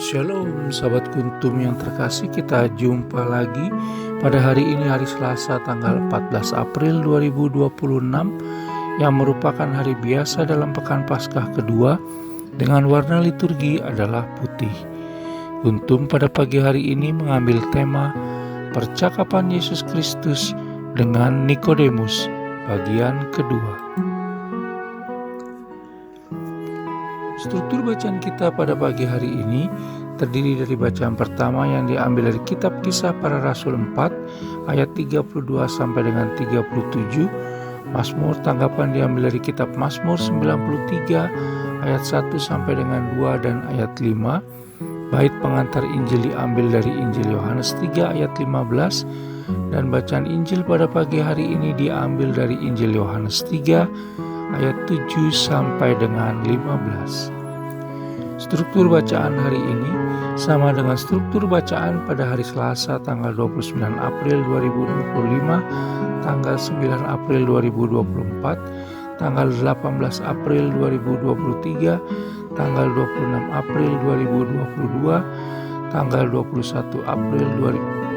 Shalom sahabat Kuntum yang terkasih, kita jumpa lagi pada hari ini, hari Selasa tanggal 14 April 2026 yang merupakan hari biasa dalam pekan Paskah kedua dengan warna liturgi adalah putih. Kuntum pada pagi hari ini mengambil tema percakapan Yesus Kristus dengan Nikodemus bagian kedua. Struktur bacaan kita pada pagi hari ini terdiri dari bacaan pertama yang diambil dari kitab Kisah Para Rasul 4 ayat 32 sampai dengan 37. Mazmur tanggapan diambil dari kitab Mazmur 93 ayat 1 sampai dengan 2 dan ayat 5. Bait pengantar Injil diambil dari Injil Yohanes 3 ayat 15, dan bacaan Injil pada pagi hari ini diambil dari Injil Yohanes 3 ayat 7 sampai dengan 15. Struktur bacaan hari ini sama dengan struktur bacaan pada hari Selasa tanggal 29 April 2025, tanggal 9 April 2024, tanggal 18 April 2023, tanggal 26 April 2022, tanggal 21 April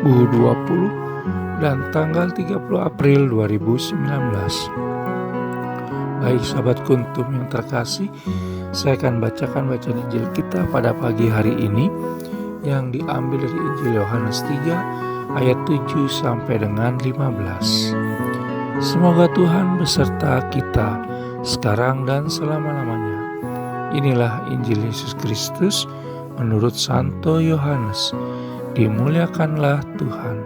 2020, dan tanggal 30 April 2019. Baik sahabat Kuntum yang terkasih, saya akan bacakan bacaan Injil kita pada pagi hari ini yang diambil dari Injil Yohanes 3 ayat 7 sampai dengan 15. Semoga Tuhan beserta kita sekarang dan selama-lamanya. Inilah Injil Yesus Kristus menurut Santo Yohanes. Dimuliakanlah Tuhan.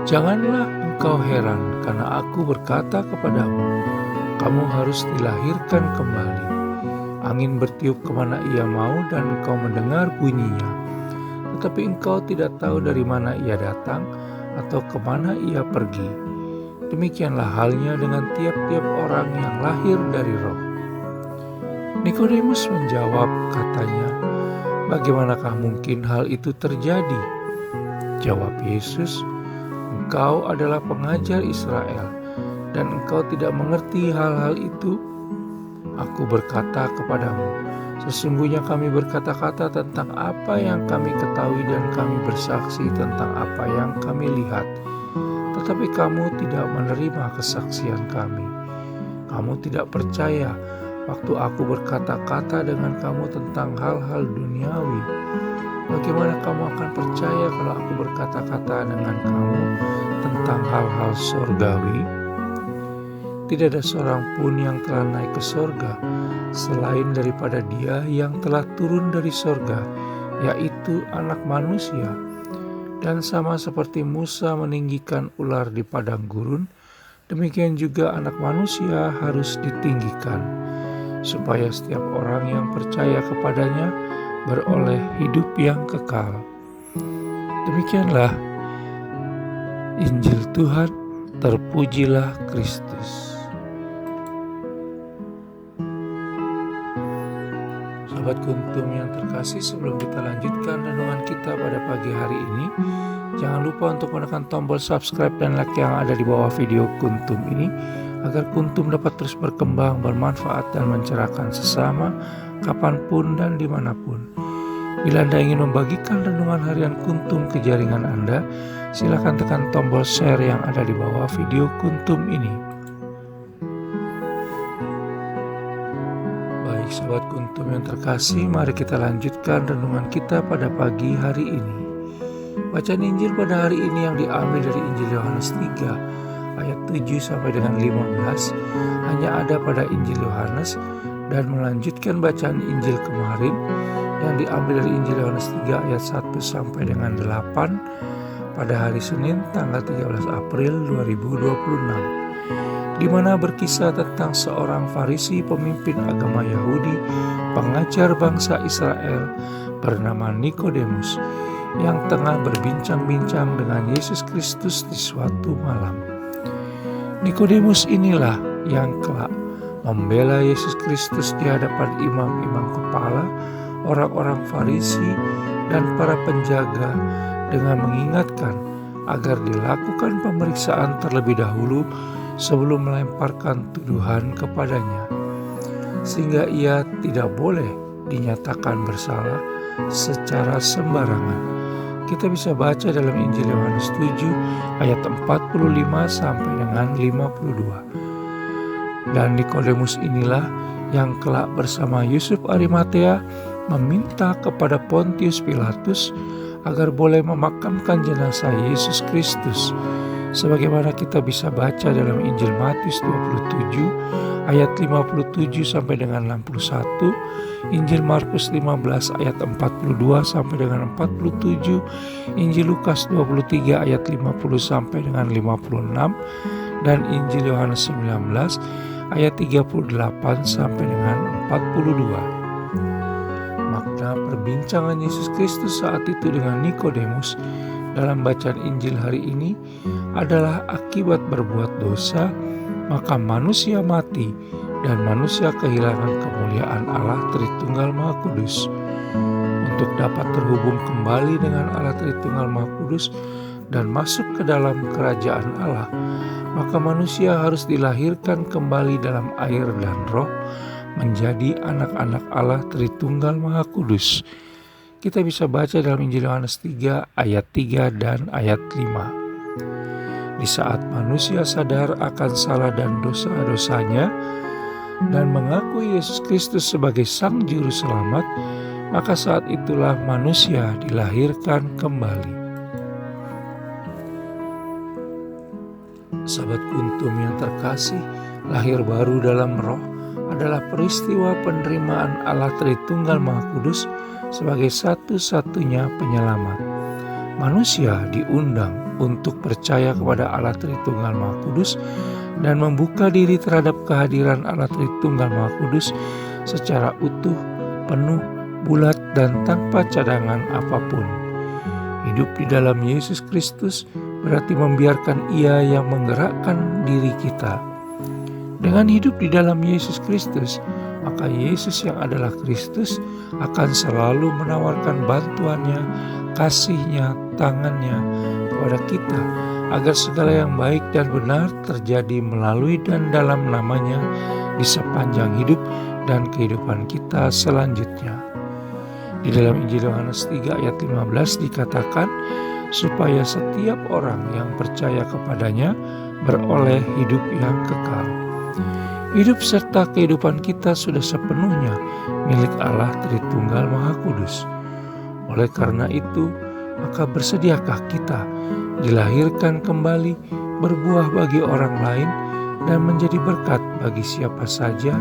Janganlah engkau heran karena aku berkata kepadamu, kamu harus dilahirkan kembali. Angin bertiup kemana ia mau dan engkau mendengar bunyinya, tetapi engkau tidak tahu dari mana ia datang atau kemana ia pergi. Demikianlah halnya dengan tiap-tiap orang yang lahir dari Roh. Nikodemus menjawab, katanya, bagaimanakah mungkin hal itu terjadi? Jawab Yesus, engkau adalah pengajar Israel dan engkau tidak mengerti hal-hal itu? Aku berkata kepadamu, sesungguhnya kami berkata-kata tentang apa yang kami ketahui dan kami bersaksi tentang apa yang kami lihat. Tetapi kamu tidak menerima kesaksian kami. Kamu tidak percaya waktu aku berkata-kata dengan kamu tentang hal-hal duniawi. Bagaimana kamu akan percaya kalau aku berkata-kata dengan kamu tentang hal-hal surgawi? Tidak ada seorang pun yang telah naik ke sorga selain daripada Dia yang telah turun dari sorga, yaitu Anak Manusia. Dan sama seperti Musa meninggikan ular di padang gurun, demikian juga Anak Manusia harus ditinggikan, supaya setiap orang yang percaya kepadanya beroleh hidup yang kekal. Demikianlah Injil Tuhan, terpujilah Kristus. Sahabat Kuntum yang terkasih, sebelum kita lanjutkan renungan kita pada pagi hari ini, jangan lupa untuk menekan tombol subscribe dan like yang ada di bawah video Kuntum ini, agar Kuntum dapat terus berkembang, bermanfaat dan mencerahkan sesama, kapanpun dan dimanapun. Bila Anda ingin membagikan renungan harian Kuntum ke jaringan Anda, silakan tekan tombol share yang ada di bawah video Kuntum ini. Baik sahabat Kuntum yang terkasih, mari kita lanjutkan renungan kita pada pagi hari ini. Bacaan Injil pada hari ini yang diambil dari Injil Yohanes 3 ayat 7 sampai dengan 15 hanya ada pada Injil Yohanes, dan melanjutkan bacaan Injil kemarin yang diambil dari Injil Yohanes 3 ayat 1 sampai dengan 8 pada hari Senin tanggal 13 April 2026, di mana berkisah tentang seorang Farisi pemimpin agama Yahudi, pengajar bangsa Israel bernama Nikodemus, yang tengah berbincang-bincang dengan Yesus Kristus di suatu malam. Nikodemus inilah yang kelak membela Yesus Kristus di hadapan imam-imam kepala, orang-orang Farisi, dan para penjaga dengan mengingatkan agar dilakukan pemeriksaan terlebih dahulu sebelum melemparkan tuduhan kepadanya, sehingga ia tidak boleh dinyatakan bersalah secara sembarangan. Kita bisa baca dalam Injil Yohanes 7 ayat 45 sampai dengan 52. Dan Nikodemus inilah yang kelak bersama Yusuf Arimatea meminta kepada Pontius Pilatus agar boleh memakamkan jenazah Yesus Kristus. Sebagaimana kita bisa baca dalam Injil Matius 27 ayat 57 sampai dengan 61, Injil Markus 15 ayat 42 sampai dengan 47, Injil Lukas 23 ayat 50 sampai dengan 56, dan Injil Yohanes 19 ayat 38 sampai dengan 42. Makna perbincangan Yesus Kristus saat itu dengan Nikodemus dalam bacaan Injil hari ini adalah akibat berbuat dosa, maka manusia mati dan manusia kehilangan kemuliaan Allah Tritunggal Maha Kudus. Untuk dapat terhubung kembali dengan Allah Tritunggal Maha Kudus dan masuk ke dalam kerajaan Allah, maka manusia harus dilahirkan kembali dalam air dan roh menjadi anak-anak Allah Tritunggal Maha Kudus. Kita bisa baca dalam Injil Yohanes 3 ayat 3 dan ayat 5. Di saat manusia sadar akan salah dan dosa-dosanya dan mengakui Yesus Kristus sebagai Sang Juru Selamat, maka saat itulah manusia dilahirkan kembali. Sahabat Kuntum yang terkasih, lahir baru dalam roh adalah peristiwa penerimaan Allah Tritunggal Maha Kudus sebagai satu-satunya penyelamat. Manusia diundang untuk percaya kepada Allah Tritunggal Maha Kudus dan membuka diri terhadap kehadiran Allah Tritunggal Maha Kudus secara utuh, penuh, bulat, dan tanpa cadangan apapun. Hidup di dalam Yesus Kristus berarti membiarkan Ia yang menggerakkan diri kita. Dengan hidup di dalam Yesus Kristus, maka Yesus yang adalah Kristus akan selalu menawarkan bantuannya, kasih-Nya, tangannya kepada kita agar segala yang baik dan benar terjadi melalui dan dalam nama-Nya di sepanjang hidup dan kehidupan kita selanjutnya. Di dalam Injil Yohanes 3 ayat 15 dikatakan, supaya setiap orang yang percaya kepadanya beroleh hidup yang kekal. Hidup serta kehidupan kita sudah sepenuhnya milik Allah Tritunggal Maha Kudus. Oleh karena itu, maka bersediakah kita dilahirkan kembali, berbuah bagi orang lain, dan menjadi berkat bagi siapa saja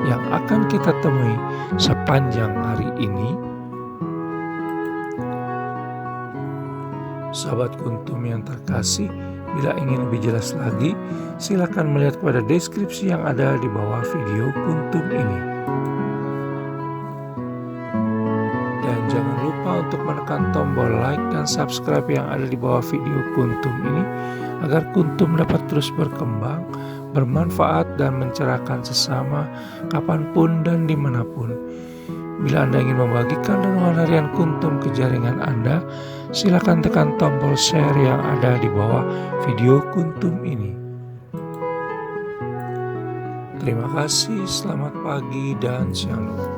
yang akan kita temui sepanjang hari ini? Sahabat Kuntum yang terkasih, bila ingin lebih jelas lagi, silakan melihat pada deskripsi yang ada di bawah video Kuntum ini. Dan jangan lupa untuk menekan tombol like dan subscribe yang ada di bawah video Kuntum ini, agar Kuntum dapat terus berkembang, bermanfaat, dan mencerahkan sesama kapanpun dan dimanapun. Bila Anda ingin membagikan renungan harian Kuntum ke jaringan Anda, silakan tekan tombol share yang ada di bawah video Kuntum ini. Terima kasih, selamat pagi dan shalom.